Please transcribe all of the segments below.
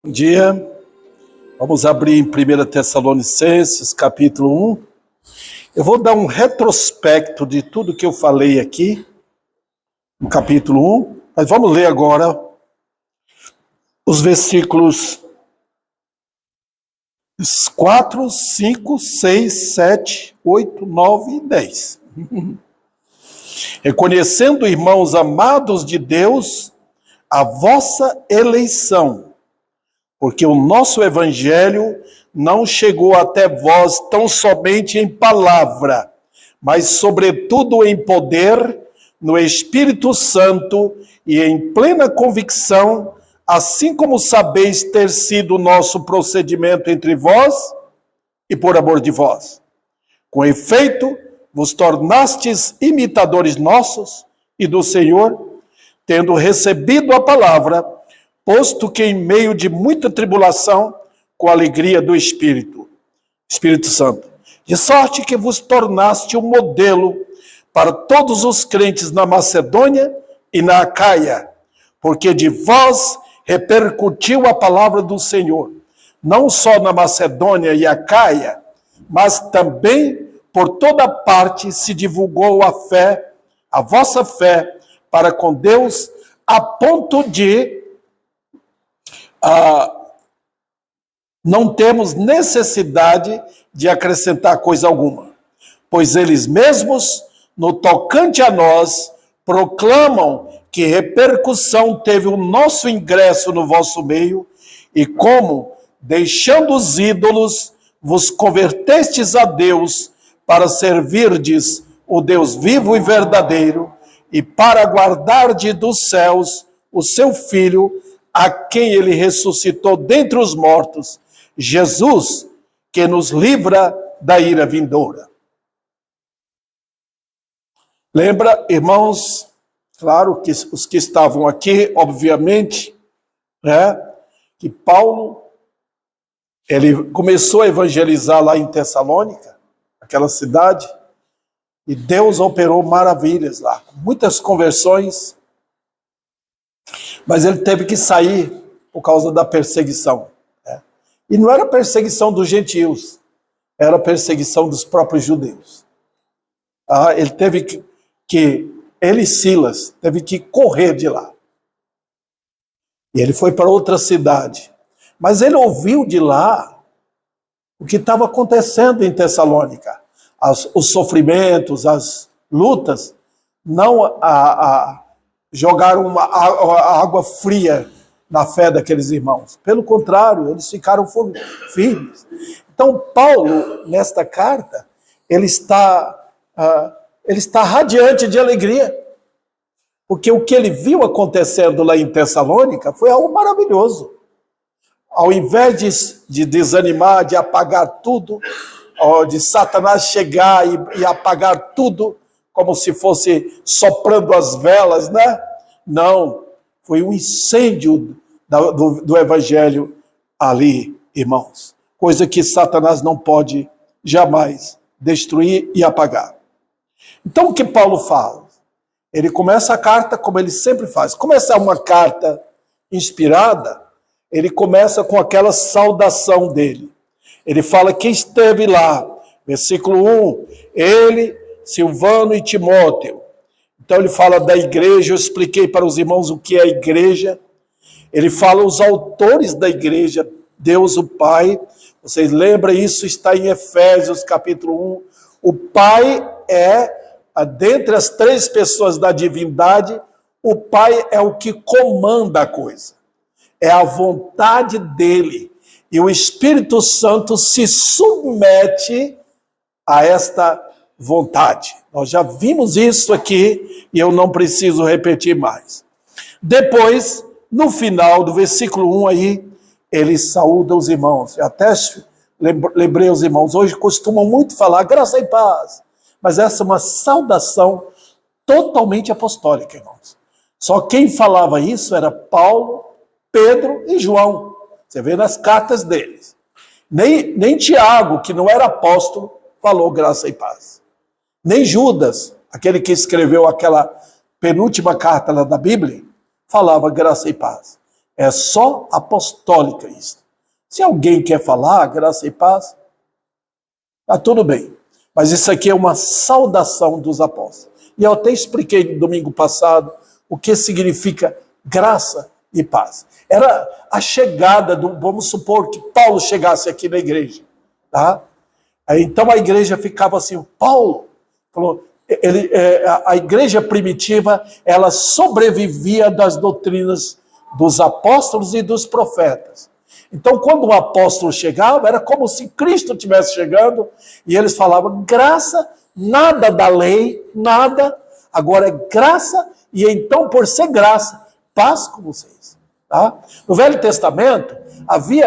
Bom dia, vamos abrir em 1 Tessalonicenses, capítulo 1. Eu vou dar um retrospecto de tudo que eu falei aqui, no capítulo 1, mas vamos ler agora os versículos 4, 5, 6, 7, 8, 9 e 10. Reconhecendo, irmãos amados de Deus, a vossa eleição, porque o nosso evangelho não chegou até vós tão somente em palavra, mas sobretudo em poder, no Espírito Santo e em plena convicção, assim como sabeis ter sido o nosso procedimento entre vós e por amor de vós. Com efeito, vos tornastes imitadores nossos e do Senhor, tendo recebido a palavra, posto que em meio de muita tribulação, com a alegria do Espírito Santo, de sorte que vos tornaste um modelo para todos os crentes na Macedônia e na Acaia, porque de vós repercutiu a palavra do Senhor, não só na Macedônia e Acaia, mas também por toda parte se divulgou a fé, a vossa fé para com Deus, a ponto de não temos necessidade de acrescentar coisa alguma, pois eles mesmos, no tocante a nós, proclamam que repercussão teve o nosso ingresso no vosso meio, e como, deixando os ídolos, vos convertestes a Deus para servirdes o Deus vivo e verdadeiro, e para guardardes dos céus o seu Filho, a quem ele ressuscitou dentre os mortos, Jesus, que nos livra da ira vindoura. Lembra, irmãos, claro que os que estavam aqui, obviamente, que Paulo, ele começou a evangelizar lá em Tessalônica, aquela cidade, e Deus operou maravilhas lá, muitas conversões, mas ele teve que sair por causa da perseguição. E não era perseguição dos gentios, era perseguição dos próprios judeus. Ele teve ele e Silas, teve que correr de lá. E ele foi para outra cidade. Mas ele ouviu de lá o que estava acontecendo em Tessalônica. Os sofrimentos, as lutas, não jogaram a água fria na fé daqueles irmãos. Pelo contrário, eles ficaram firmes. Então, Paulo, nesta carta, ele está radiante de alegria, porque o que ele viu acontecendo lá em Tessalônica foi algo maravilhoso. Ao invés de desanimar, de apagar tudo, de Satanás chegar e apagar tudo, como se fosse soprando as velas, né? Não, foi um incêndio do evangelho ali, irmãos. Coisa que Satanás não pode jamais destruir e apagar. Então o que Paulo fala? Ele começa a carta como ele sempre faz. Começar uma carta inspirada, ele começa com aquela saudação dele. Ele fala que esteve lá, versículo 1, ele, Silvano e Timóteo. Então ele fala da igreja, eu expliquei para os irmãos o que é a igreja. Ele fala os autores da igreja, Deus o Pai. Vocês lembram, isso está em Efésios capítulo 1. O Pai dentre as três pessoas da divindade, o Pai é o que comanda a coisa. É a vontade dele. E o Espírito Santo se submete a esta vontade. Nós já vimos isso aqui e eu não preciso repetir mais. Depois, no final do versículo 1 aí, ele saúda os irmãos. Eu até lembrei os irmãos, hoje costumam muito falar graça e paz, mas essa é uma saudação totalmente apostólica, irmãos. Só quem falava isso era Paulo, Pedro e João. Você vê nas cartas deles. Nem Tiago, que não era apóstolo, falou graça e paz. Nem Judas, aquele que escreveu aquela penúltima carta lá da Bíblia, falava graça e paz. É só apostólica isso. Se alguém quer falar graça e paz, tá tudo bem. Mas isso aqui é uma saudação dos apóstolos. E eu até expliquei no domingo passado o que significa graça e paz. Era a chegada vamos supor que Paulo chegasse aqui na igreja, tá? Então a igreja ficava assim, Paulo falou, a igreja primitiva, ela sobrevivia das doutrinas dos apóstolos e dos profetas. Então, quando o apóstolo chegava, era como se Cristo estivesse chegando, e eles falavam, graça, nada da lei, nada, agora é graça, e então, por ser graça, paz com vocês. Tá? No Velho Testamento, havia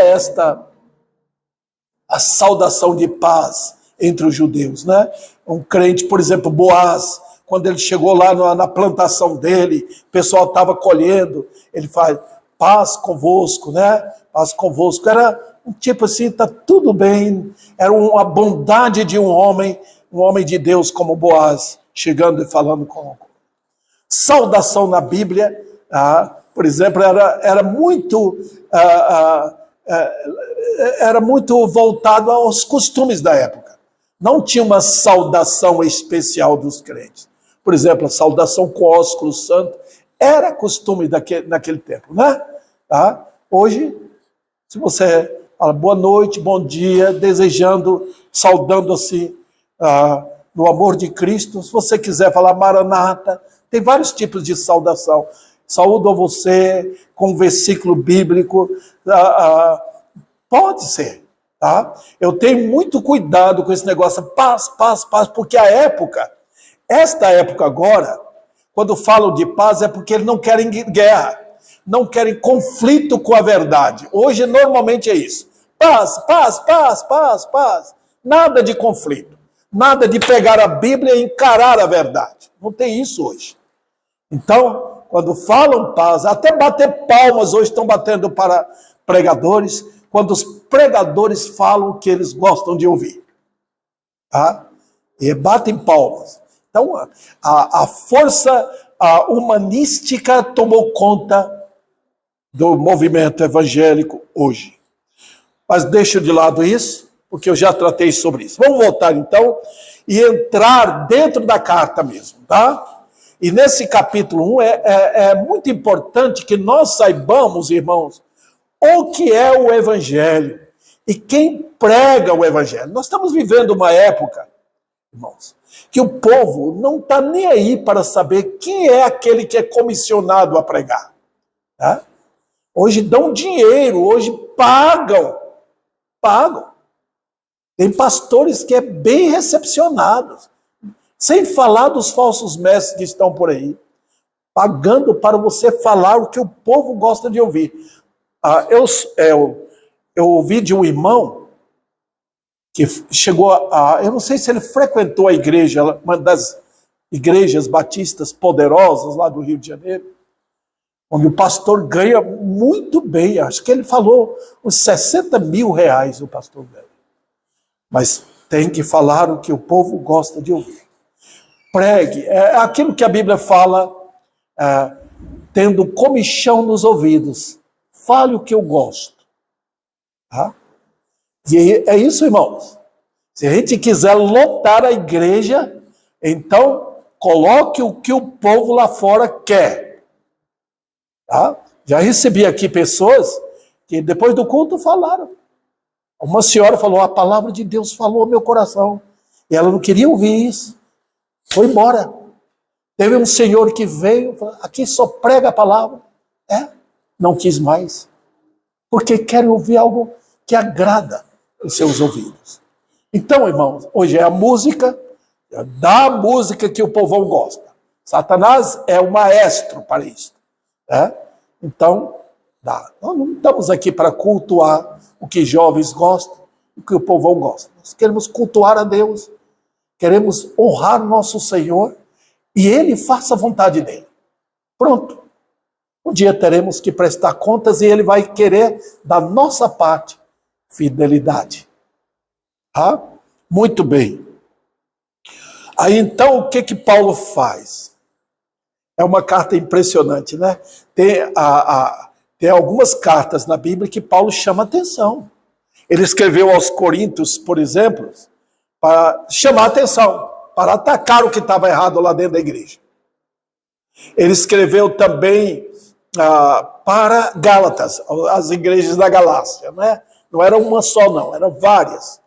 a saudação de paz entre os judeus, né? Um crente, por exemplo, Boaz, quando ele chegou lá na plantação dele, o pessoal estava colhendo, ele faz paz convosco, né? Paz convosco. Era um tipo assim, tá tudo bem. Era uma bondade de um homem de Deus como Boaz, chegando e falando com. Saudação na Bíblia, por exemplo, era muito voltado aos costumes da época. Não tinha uma saudação especial dos crentes. Por exemplo, a saudação com ósculo santo era costume naquele tempo, né? Tá? Hoje, se você fala boa noite, bom dia, desejando, saudando assim, no amor de Cristo, se você quiser falar Maranata, tem vários tipos de saudação. Saúdo a você com um versículo bíblico, pode ser. Tá? Eu tenho muito cuidado com esse negócio, paz, paz, paz, porque esta época agora, quando falam de paz, é porque eles não querem guerra, não querem conflito com a verdade. Hoje, normalmente é isso. Paz, paz, paz, paz, paz. Nada de conflito. Nada de pegar a Bíblia e encarar a verdade. Não tem isso hoje. Então, quando falam paz, até bater palmas hoje estão batendo para pregadores, quando os pregadores falam o que eles gostam de ouvir. Tá? E batem palmas. Então, a força humanística tomou conta do movimento evangélico hoje. Mas deixo de lado isso, porque eu já tratei sobre isso. Vamos voltar, então, e entrar dentro da carta mesmo, tá? E nesse capítulo 1 é muito importante que nós saibamos, irmãos, o que é o Evangelho e quem prega o Evangelho. Nós estamos vivendo uma época, irmãos, que o povo não está nem aí para saber quem é aquele que é comissionado a pregar. Tá? Hoje dão dinheiro, hoje pagam. Tem pastores que é bem recepcionados, sem falar dos falsos mestres que estão por aí, pagando para você falar o que o povo gosta de ouvir. Eu ouvi de um irmão que chegou eu não sei se ele frequentou a igreja, uma das igrejas batistas poderosas lá do Rio de Janeiro, onde o pastor ganha muito bem, acho que ele falou uns 60 mil reais o pastor ganha. Mas tem que falar o que o povo gosta de ouvir. Pregue, é aquilo que a Bíblia fala, tendo comichão nos ouvidos. Fale o que eu gosto. Tá? E é isso, irmãos. Se a gente quiser lotar a igreja, então coloque o que o povo lá fora quer. Tá? Já recebi aqui pessoas que depois do culto falaram. Uma senhora falou, a palavra de Deus falou ao meu coração. E ela não queria ouvir isso. Foi embora. Teve um senhor que veio, falou, aqui só prega a palavra. Não quis mais. Porque quer ouvir algo que agrada os seus ouvidos. Então, irmãos, hoje é a música, da música que o povão gosta. Satanás é o maestro para isso. Né? Então, nós não estamos aqui para cultuar o que jovens gostam, o que o povão gosta. Nós queremos cultuar a Deus, queremos honrar nosso Senhor e Ele faça a vontade dEle. Pronto. Um dia teremos que prestar contas e Ele vai querer, da nossa parte, fidelidade. Tá? Muito bem. Aí então, o que Paulo faz? É uma carta impressionante, né? Tem algumas cartas na Bíblia que Paulo chama atenção. Ele escreveu aos Coríntios, por exemplo, para chamar atenção, para atacar o que estava errado lá dentro da igreja. Ele escreveu também para Gálatas, as igrejas da Galácia, né? Não era uma só não, eram várias.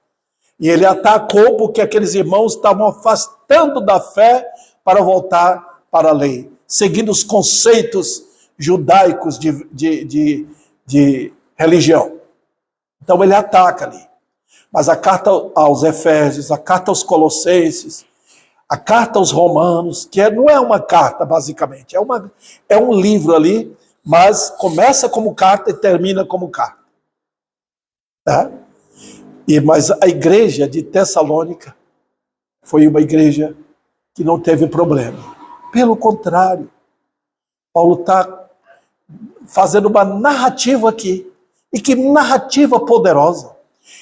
E ele atacou porque aqueles irmãos estavam afastando da fé para voltar para a lei, seguindo os conceitos judaicos de religião. Então ele ataca ali. Mas a carta aos Efésios, a carta aos Colossenses, a carta aos Romanos, que não é uma carta basicamente, é um livro ali, mas começa como carta e termina como carta. Tá? Mas a igreja de Tessalônica foi uma igreja que não teve problema. Pelo contrário, Paulo está fazendo uma narrativa aqui. E que narrativa poderosa.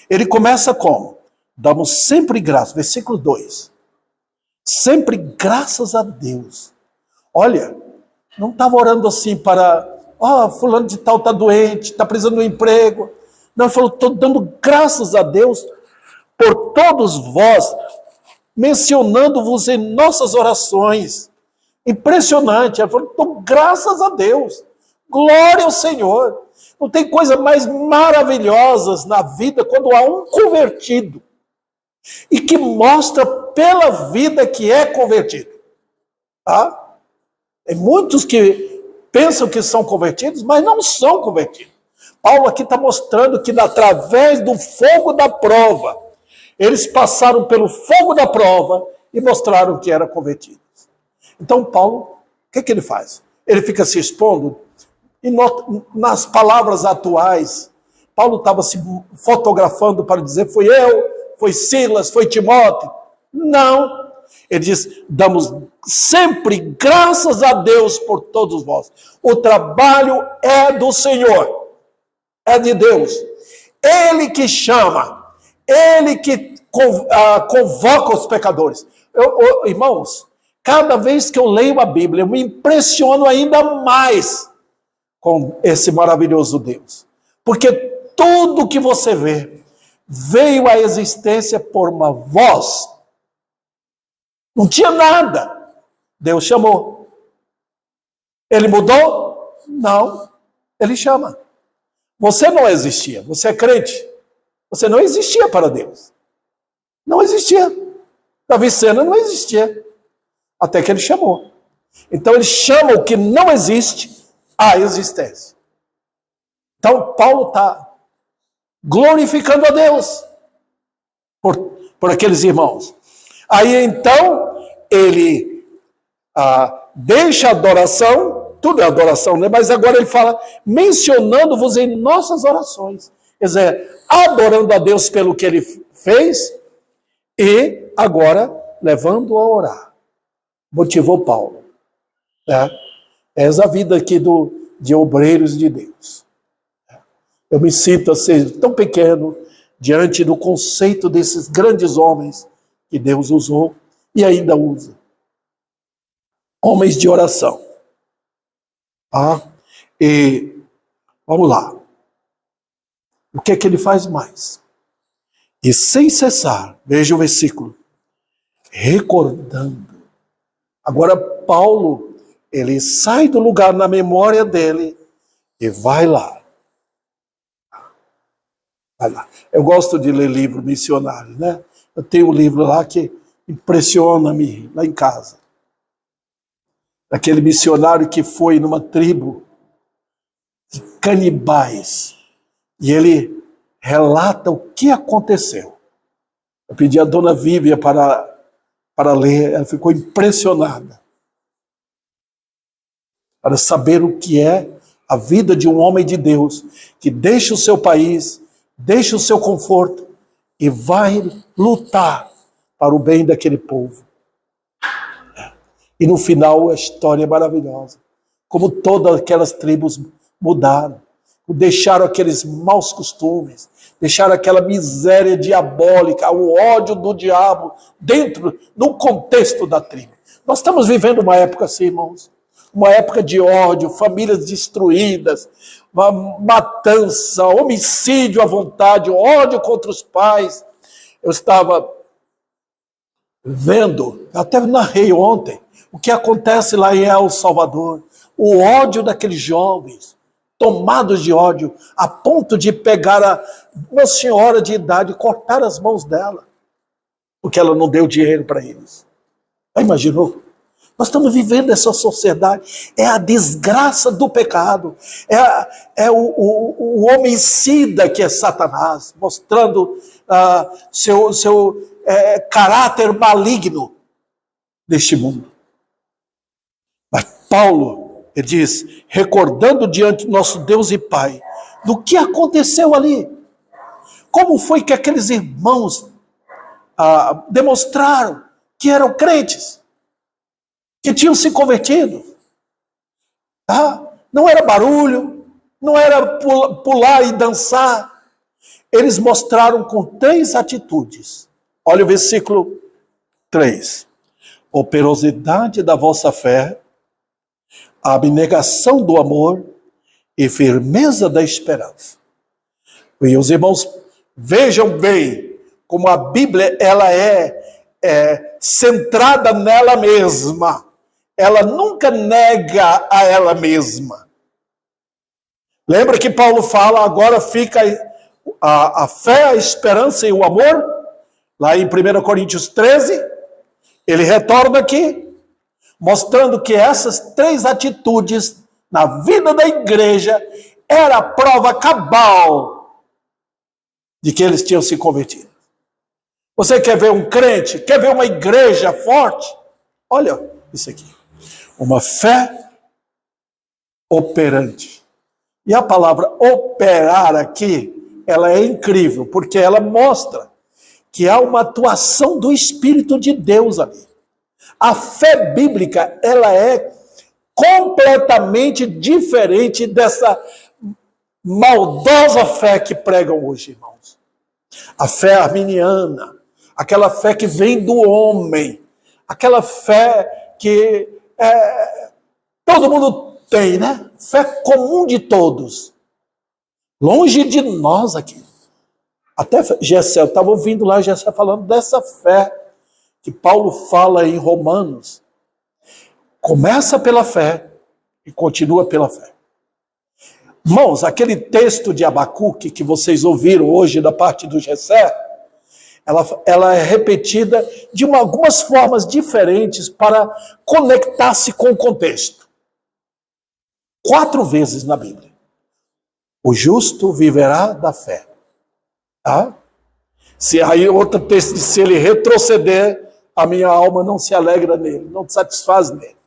Ele começa como? Damos sempre graças. Versículo 2. Sempre graças a Deus. Olha, não estava orando assim para... fulano de tal está doente, está precisando de um emprego. Não, ele falou, estou dando graças a Deus por todos vós, mencionando-vos em nossas orações. Impressionante. Ele falou, dou graças a Deus. Glória ao Senhor. Não tem coisa mais maravilhosas na vida quando há um convertido e que mostra pela vida que é convertido. Tá? Tem muitos que pensam que são convertidos, mas não são convertidos. Paulo aqui está mostrando que através do fogo da prova, eles passaram pelo fogo da prova e mostraram que eram convertidos. Então Paulo, o que ele faz? Ele fica se expondo. E nas palavras atuais, Paulo estava se fotografando para dizer, foi eu, foi Silas, foi Timóteo. Não. Ele diz, damos sempre graças a Deus por todos vós. O trabalho é do Senhor, é de Deus. Ele que chama, Ele que convoca os pecadores. Irmãos, cada vez que eu leio a Bíblia, eu me impressiono ainda mais com esse maravilhoso Deus. Porque tudo que você vê veio à existência por uma voz. Não tinha nada. Deus chamou. Ele mudou? Não. Ele chama. Você não existia. Você é crente. Você não existia para Deus. Não existia. Davi Sena não existia. Até que ele chamou. Então ele chama o que não existe à existência. Então, Paulo está glorificando a Deus por aqueles irmãos. Aí, então, ele deixa a adoração, tudo é adoração, né? Mas agora ele fala, mencionando-vos em nossas orações. Quer dizer, adorando a Deus pelo que ele fez e agora levando a orar. Motivou Paulo. Né? Essa é a vida aqui de obreiros de Deus. Eu me sinto assim, tão pequeno diante do conceito desses grandes homens que Deus usou e ainda usa. Homens de oração. E vamos lá. O que é que ele faz mais? E sem cessar, veja o versículo, recordando. Agora Paulo, ele sai do lugar na memória dele e vai lá. Vai lá. Eu gosto de ler livro missionário, né? Eu tenho um livro lá que impressiona-me lá em casa. Aquele missionário que foi numa tribo de canibais. E ele relata o que aconteceu. Eu pedi a dona Vívia para ler, ela ficou impressionada. Para saber o que é a vida de um homem de Deus, que deixa o seu país, deixa o seu conforto e vai lutar para o bem daquele povo. E no final a história é maravilhosa. Como todas aquelas tribos mudaram, deixaram aqueles maus costumes, deixaram aquela miséria diabólica, o ódio do diabo no contexto da tribo. Nós estamos vivendo uma época assim, irmãos, uma época de ódio, famílias destruídas, uma matança, homicídio à vontade, ódio contra os pais. Eu estava vendo, até narrei ontem, o que acontece lá em El Salvador, o ódio daqueles jovens, tomados de ódio, a ponto de pegar uma senhora de idade e cortar as mãos dela, porque ela não deu dinheiro para eles. Já imaginou? Nós estamos vivendo essa sociedade, é a desgraça do pecado, é o homicida que é Satanás, mostrando seu caráter maligno neste mundo. Mas Paulo, ele diz, recordando diante do nosso Deus e Pai, do que aconteceu ali, como foi que aqueles irmãos demonstraram que eram crentes, que tinham se convertido. Não era barulho, não era pular e dançar. Eles mostraram com 3 atitudes. Olha o versículo 3. Operosidade da vossa fé, a abnegação do amor e firmeza da esperança. E os irmãos, vejam bem como a Bíblia ela é centrada nela mesma. Ela nunca nega a ela mesma. Lembra que Paulo fala, agora fica a fé, a esperança e o amor? Lá em 1 Coríntios 13, ele retorna aqui, mostrando que essas 3 atitudes na vida da igreja era a prova cabal de que eles tinham se convertido. Você quer ver um crente? Quer ver uma igreja forte? Olha isso aqui. Uma fé operante. E a palavra operar aqui, ela é incrível, porque ela mostra que há uma atuação do Espírito de Deus ali. A fé bíblica, ela é completamente diferente dessa maldosa fé que pregam hoje, irmãos. A fé arminiana, aquela fé que vem do homem, aquela fé que todo mundo tem, né? Fé comum de todos. Longe de nós aqui. Até Gessé, eu estava ouvindo lá Gessé falando dessa fé que Paulo fala em Romanos. Começa pela fé e continua pela fé. Irmãos, aquele texto de Abacuque que vocês ouviram hoje da parte do Gessé, ela é repetida de algumas formas diferentes para conectar-se com o contexto. 4 vezes na Bíblia. O justo viverá da fé. Se aí outro texto diz, se ele retroceder, a minha alma não se alegra nele, não se satisfaz nele.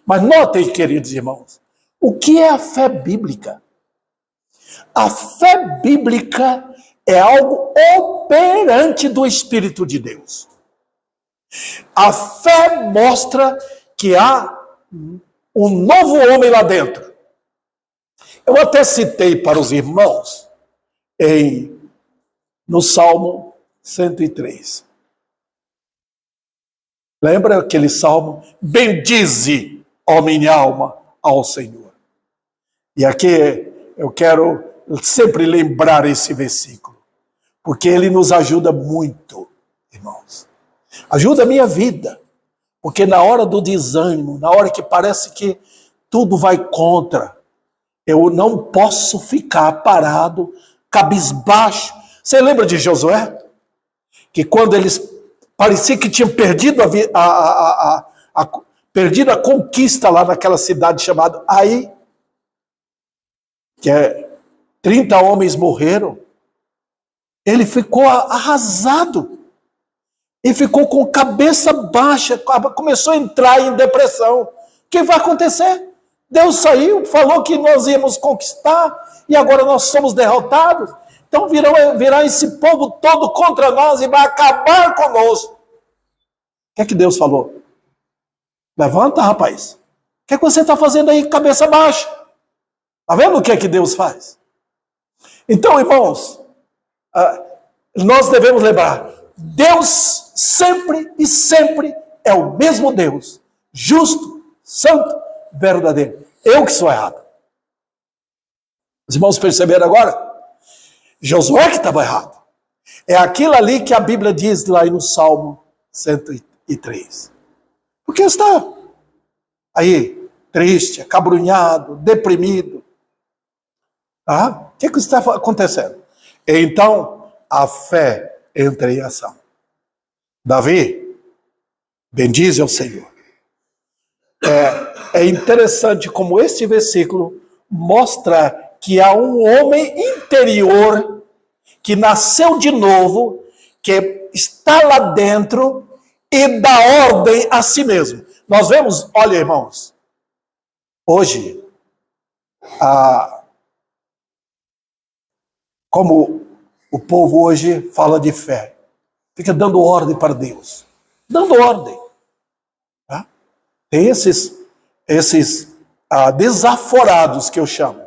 Mas notem, queridos irmãos, o que é a fé bíblica? A fé bíblica é algo operante do Espírito de Deus. A fé mostra que há um novo homem lá dentro. Eu até citei para os irmãos no Salmo 103. Lembra aquele salmo? Bendize, ó minha alma, ao Senhor. E aqui eu quero sempre lembrar esse versículo, porque ele nos ajuda muito, irmãos. Ajuda a minha vida, porque na hora do desânimo, na hora que parece que tudo vai contra, eu não posso ficar parado, cabisbaixo. Você lembra de Josué? Que quando eles parecia que tinham perdido perdido a conquista lá naquela cidade chamada Ai, que 30 homens morreram. Ele ficou arrasado. E ficou com cabeça baixa, começou a entrar em depressão. O que vai acontecer? Deus saiu, falou que nós íamos conquistar, e agora nós somos derrotados. Então virá esse povo todo contra nós e vai acabar conosco. O que é que Deus falou? Levanta, rapaz. O que é que você está fazendo aí, cabeça baixa? Está vendo o que é que Deus faz? Então, irmãos, nós devemos lembrar, Deus sempre e sempre é o mesmo Deus, justo, santo verdadeira. Eu que sou errado. Os irmãos perceberam agora? Josué que estava errado. É aquilo ali que a Bíblia diz lá no Salmo 103. Porque está aí, triste, acabrunhado, deprimido. O que está acontecendo? Então, a fé entra em ação. Davi, bendize ao Senhor. É interessante como este versículo mostra que há um homem interior que nasceu de novo, que está lá dentro e dá ordem a si mesmo. Nós vemos, olha irmãos, hoje, como o povo hoje fala de fé, fica dando ordem para Deus, dando ordem. Tá? Tem esses desaforados que eu chamo,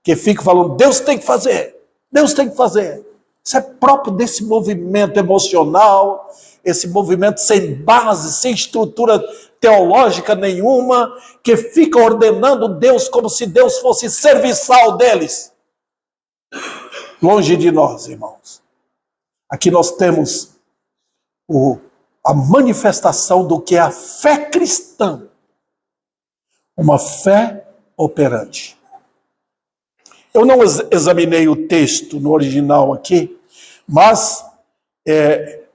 que ficam falando, Deus tem que fazer, Deus tem que fazer. Isso é próprio desse movimento emocional, esse movimento sem base, sem estrutura teológica nenhuma, que fica ordenando Deus como se Deus fosse serviçal deles. Longe de nós, irmãos. Aqui nós temos a manifestação do que é a fé cristã. Uma fé operante. Eu não examinei o texto no original aqui, mas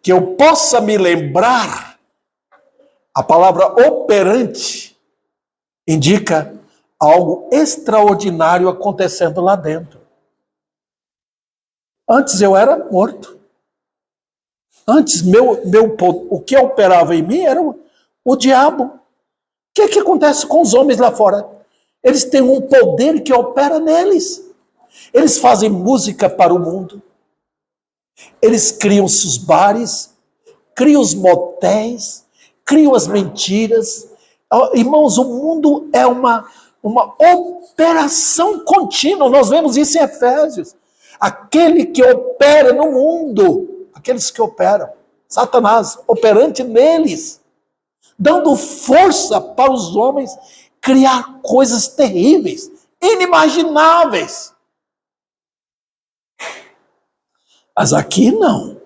que eu possa me lembrar, a palavra operante indica algo extraordinário acontecendo lá dentro. Antes eu era morto. Antes o que operava em mim era o diabo. O que acontece com os homens lá fora? Eles têm um poder que opera neles. Eles fazem música para o mundo. Eles criam os bares, criam os motéis, criam as mentiras. Irmãos, o mundo é uma operação contínua. Nós vemos isso em Efésios. Aquele que opera no mundo, aqueles que operam, Satanás, operante neles, dando força para os homens criar coisas terríveis, inimagináveis. Mas aqui não.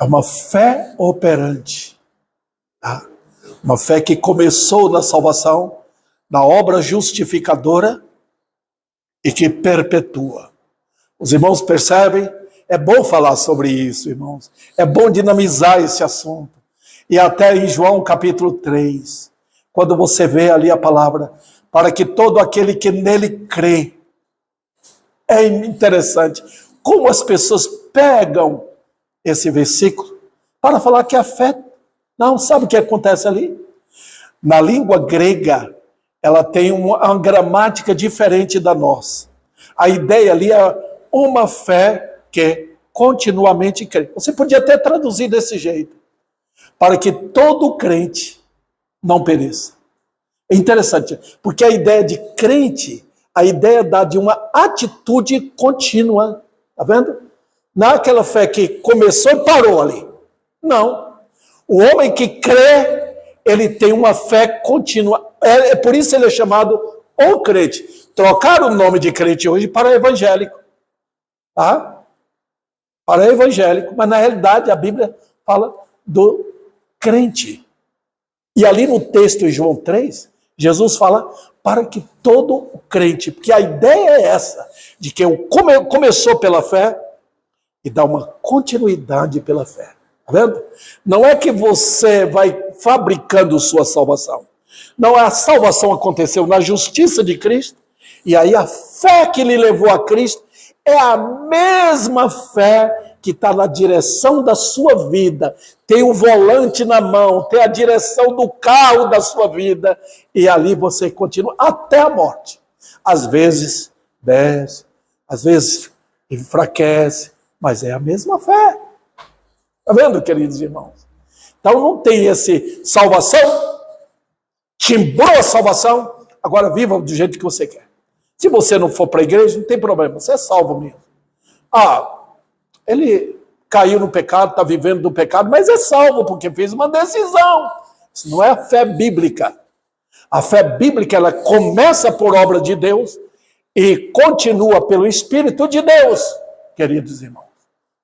É uma fé operante. Tá? Uma fé que começou na salvação, na obra justificadora e que perpetua. Os irmãos percebem? É bom falar sobre isso, irmãos. É bom dinamizar esse assunto. E até em João capítulo 3, quando você vê ali a palavra, para que todo aquele que nele crê. É interessante como as pessoas pegam esse versículo para falar que a fé... Não, sabe o que acontece ali? Na língua grega, ela tem uma gramática diferente da nossa. A ideia ali é uma fé que continuamente crê. Você podia até traduzir desse jeito. Para que todo crente não pereça. É interessante, porque a ideia de crente, a ideia dá de uma atitude contínua. Está vendo? Não é aquela fé que começou e parou ali. Não. O homem que crê, ele tem uma fé contínua. É por isso ele é chamado o crente. Trocaram o nome de crente hoje para evangélico. Tá? Para evangélico. Mas na realidade a Bíblia fala do crente. E ali no texto em João 3, Jesus fala para que todo crente, porque a ideia é essa, de que começou pela fé e dá uma continuidade pela fé. Tá vendo? Não é que você vai fabricando sua salvação. Não, a salvação aconteceu na justiça de Cristo, e aí a fé que lhe levou a Cristo é a mesma fé que está na direção da sua vida, tem o volante na mão, tem a direção do carro da sua vida, e ali você continua até a morte. Às vezes desce, às vezes enfraquece, mas é a mesma fé. Está vendo, queridos irmãos? Então não tem esse salvação, timbrou a salvação, agora viva do jeito que você quer. Se você não for para a igreja, não tem problema, você é salvo mesmo. Ele caiu no pecado, está vivendo no pecado, mas é salvo porque fez uma decisão. Isso não é a fé bíblica. A fé bíblica, ela começa por obra de Deus e continua pelo Espírito de Deus, queridos irmãos.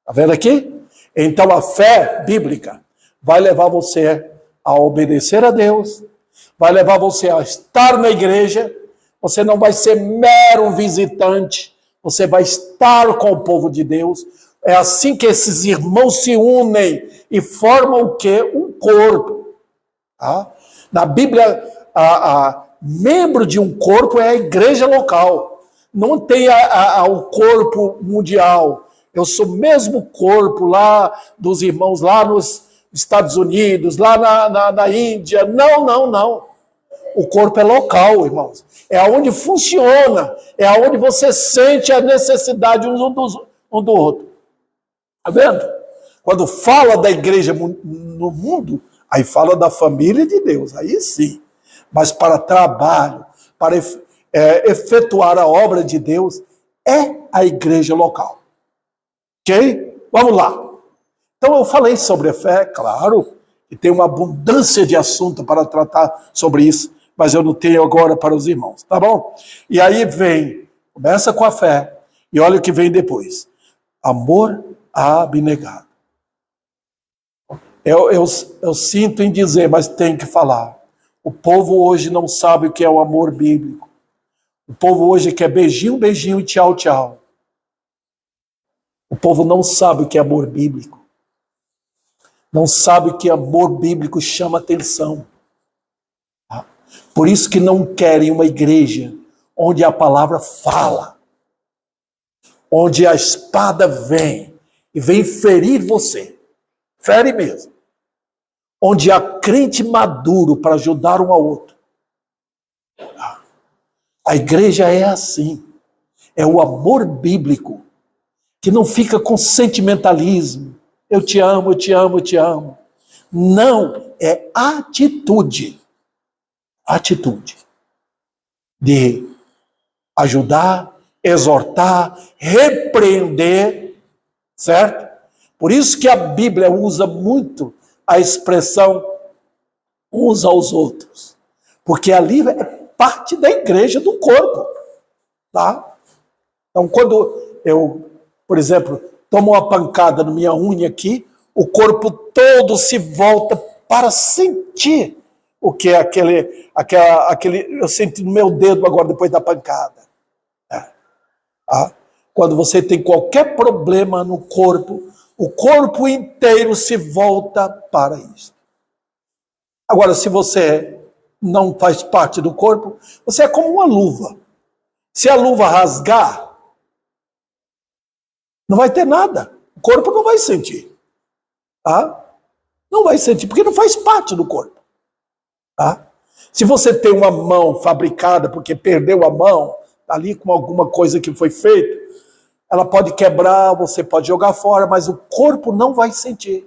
Está vendo aqui? Então a fé bíblica vai levar você a obedecer a Deus, vai levar você a estar na igreja, você não vai ser mero visitante, você vai estar com o povo de Deus. É assim que esses irmãos se unem e formam o quê? Um corpo. Tá? Na Bíblia, membro de um corpo é a igreja local. Não tem o corpo mundial. Eu sou o mesmo corpo lá dos irmãos lá nos Estados Unidos, lá na Índia. Não. O corpo é local, irmãos. É onde funciona. É onde você sente a necessidade um do outro. Está vendo? Quando fala da igreja no mundo, aí fala da família de Deus. Aí sim. Mas para trabalho, para efetuar a obra de Deus, é a igreja local. Ok? Vamos lá. Então eu falei sobre a fé, claro, e tem uma abundância de assunto para tratar sobre isso, mas eu não tenho agora para os irmãos, tá bom? E aí começa com a fé, e olha o que vem depois. Amor abnegado. Eu sinto em dizer, mas tenho que falar. O povo hoje não sabe o que é o amor bíblico. O povo hoje quer beijinho, beijinho e tchau, tchau. O povo não sabe o que é amor bíblico. Não sabe o que amor bíblico chama atenção. Por isso que não querem uma igreja onde a palavra fala. Onde a espada vem e vem ferir você. Fere mesmo. Onde há crente maduro para ajudar um ao outro. A igreja é assim. É o amor bíblico. Que não fica com sentimentalismo. Eu te amo, eu te amo, eu te amo. Não, é atitude. Atitude. De ajudar, exortar, repreender, certo? Por isso que a Bíblia usa muito a expressão uns aos outros. Porque ali é parte da igreja, do corpo. Tá? Então, quando eu, por exemplo, tomo uma pancada na minha unha aqui, o corpo todo se volta para sentir o que é aquele eu senti no meu dedo agora depois da pancada. Quando você tem qualquer problema no corpo, o corpo inteiro se volta para isso. Agora, se você não faz parte do corpo, você é como uma luva. Se a luva rasgar, não vai ter nada. O corpo não vai sentir. Não vai sentir, porque não faz parte do corpo. Se você tem uma mão fabricada porque perdeu a mão, ali com alguma coisa que foi feita, ela pode quebrar, você pode jogar fora, mas o corpo não vai sentir.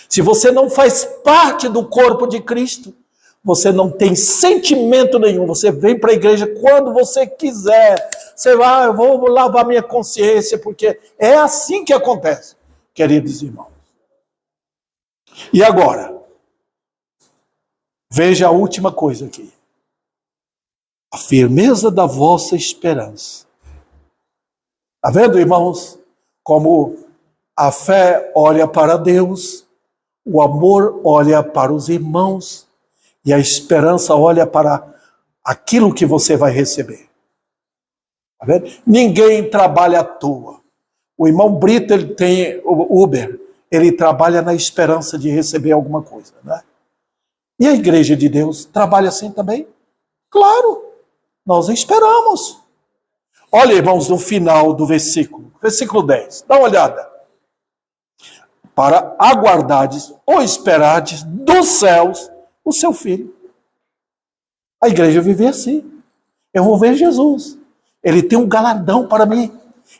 Se você não faz parte do corpo de Cristo, você não tem sentimento nenhum. Você vem para a igreja quando você quiser. Você vai, eu vou lavar minha consciência, porque é assim que acontece, queridos irmãos. E agora, veja a última coisa aqui. A firmeza da vossa esperança. Está vendo, irmãos? Como a fé olha para Deus, o amor olha para os irmãos e a esperança olha para aquilo que você vai receber. Tá vendo? Ninguém trabalha à toa. O irmão Brito, ele tem o Uber, ele trabalha na esperança de receber alguma coisa, né? E a igreja de Deus trabalha assim também? Claro, nós esperamos. Olha, irmãos, no final do versículo 10, dá uma olhada. Para aguardardes ou esperardes dos céus o seu filho. A igreja vive assim. Eu vou ver Jesus. Ele tem um galardão para mim.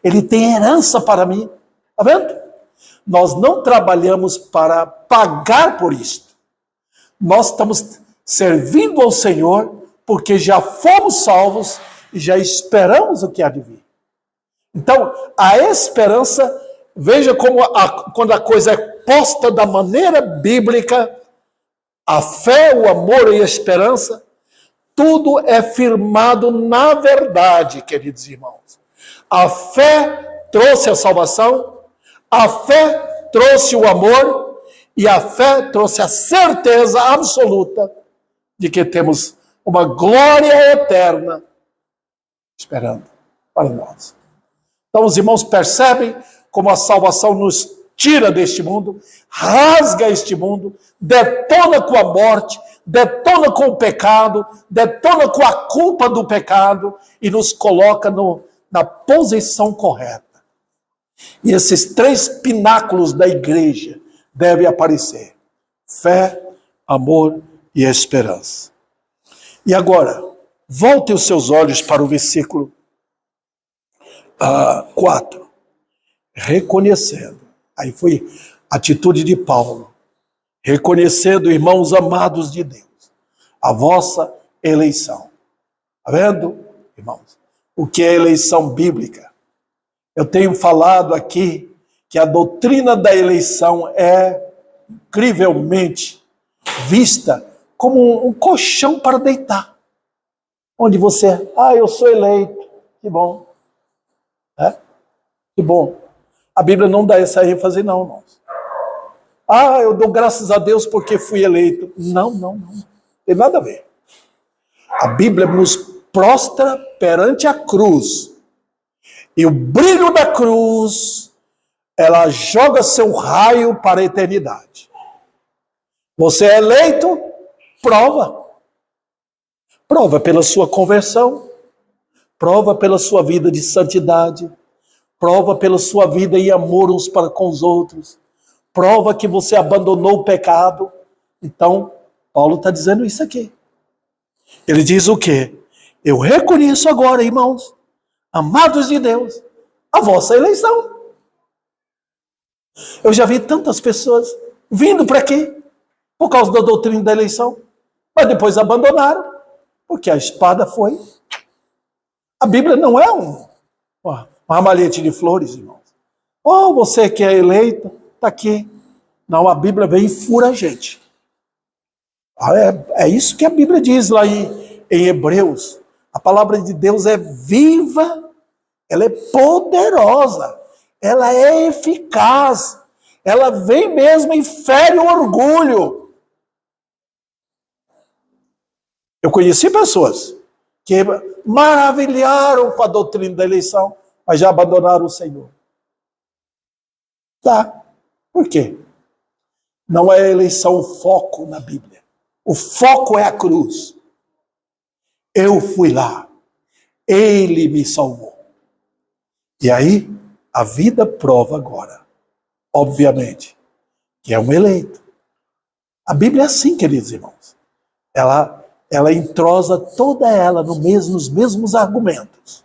Ele tem herança para mim. Está vendo? Nós não trabalhamos para pagar por isto. Nós estamos servindo ao Senhor porque já fomos salvos e já esperamos o que há de vir. Então, a esperança, veja como quando a coisa é posta da maneira bíblica, a fé, o amor e a esperança, tudo é firmado na verdade, queridos irmãos. A fé trouxe a salvação, a fé trouxe o amor, e a fé trouxe a certeza absoluta de que temos uma glória eterna esperando para nós. Então os irmãos percebem como a salvação nos tira deste mundo, rasga este mundo, detona com a morte, detona com o pecado, detona com a culpa do pecado e nos coloca na posição correta. E esses 3 pináculos da igreja devem aparecer: fé, amor e esperança. E agora, volte os seus olhos para o versículo 4. Reconhecendo. Aí foi a atitude de Paulo. Reconhecendo, irmãos amados de Deus, a vossa eleição. Está vendo, irmãos? O que é eleição bíblica? Eu tenho falado aqui que a doutrina da eleição é incrivelmente vista como um colchão para deitar. Onde você, eu sou eleito, que bom. Que bom. A Bíblia não dá essa ênfase não, irmãos. Eu dou graças a Deus porque fui eleito. Não. Tem nada a ver. A Bíblia nos prostra perante a cruz. E o brilho da cruz, ela joga seu raio para a eternidade. Você é eleito, prova. Prova pela sua conversão. Prova pela sua vida de santidade. Prova pela sua vida em amor uns para com os outros. Prova que você abandonou o pecado. Então, Paulo está dizendo isso aqui. Ele diz o quê? Eu reconheço agora, irmãos, amados de Deus, a vossa eleição. Eu já vi tantas pessoas vindo para aqui por causa da doutrina da eleição, mas depois abandonaram, porque a espada foi. A Bíblia não é um ramalhete de flores, irmãos. Você que é eleito, está aqui. Não, a Bíblia vem e fura a gente. É isso que a Bíblia diz lá em Hebreus. A palavra de Deus é viva, ela é poderosa, ela é eficaz, ela vem mesmo e fere o orgulho. Eu conheci pessoas que maravilharam com a doutrina da eleição, mas já abandonaram o Senhor. Por quê? Não é a eleição o foco na Bíblia. O foco é a cruz. Eu fui lá. Ele me salvou. E aí, a vida prova agora, obviamente, que é um eleito. A Bíblia é assim, queridos irmãos. Ela entrosa toda ela nos mesmos argumentos.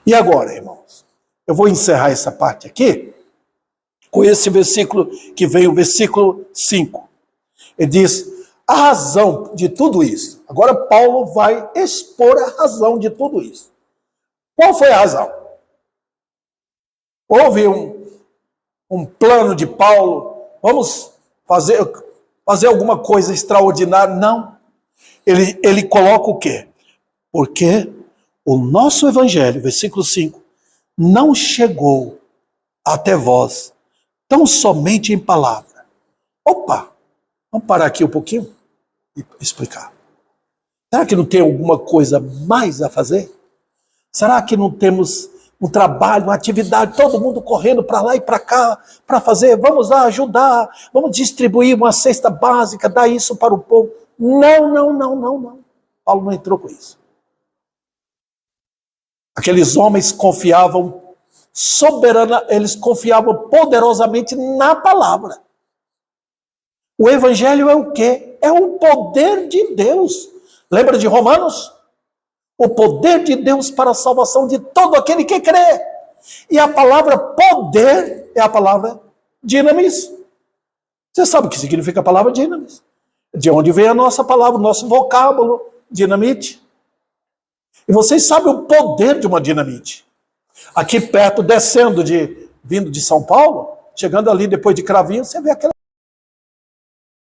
E agora, irmãos, eu vou encerrar essa parte aqui com esse versículo que vem, o versículo 5. Ele diz, a razão de tudo isso. Agora Paulo vai expor a razão de tudo isso. Qual foi a razão? Houve um plano de Paulo, vamos fazer alguma coisa extraordinária? Não. Ele coloca o quê? Porque o nosso evangelho, versículo 5, não chegou até vós tão somente em palavra. Vamos parar aqui um pouquinho e explicar. Será que não tem alguma coisa mais a fazer? Será que não temos um trabalho, uma atividade, todo mundo correndo para lá e para cá para fazer? Vamos lá ajudar, vamos distribuir uma cesta básica, dar isso para o povo. Não. Paulo não entrou com isso. Aqueles homens confiavam eles confiavam poderosamente na palavra. O evangelho é o quê? É o poder de Deus. Lembra de Romanos? O poder de Deus para a salvação de todo aquele que crê. E a palavra poder é a palavra dinamis. Você sabe o que significa a palavra dinamis? De onde vem a nossa palavra, o nosso vocábulo, dinamite. E vocês sabem o poder de uma dinamite. Aqui perto, vindo de São Paulo, chegando ali depois de Cravinho, você vê aquela